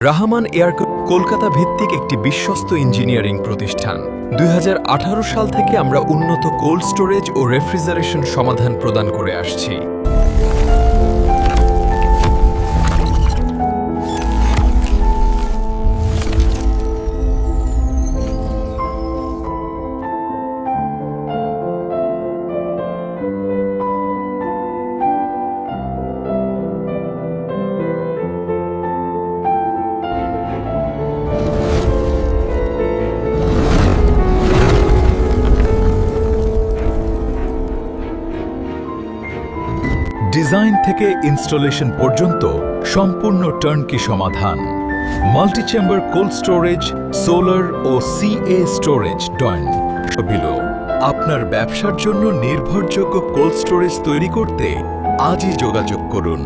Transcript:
Rahman air Kolkata ভিত্তিক একটি বিশ্বস্ত ইঞ্জিনিয়ারিং প্রতিষ্ঠান। 2018 সাল থেকে আমরা উন্নত কোল্ড স্টোরেজ ও রেফ্রিজারেশন সমাধান প্রদান করে আসছি। ডিজাইন থেকে ইনস্টলেশন পর্যন্ত সম্পূর্ণ টার্নকি সমাধান। Multi chamber cold storage, solar ও সিএ স্টোরেজ আপনার ব্যবসার জন্য নির্ভরযোগ্য কোল্ড স্টোরেজ তৈরি করতে আজই যোগাযোগ করুন।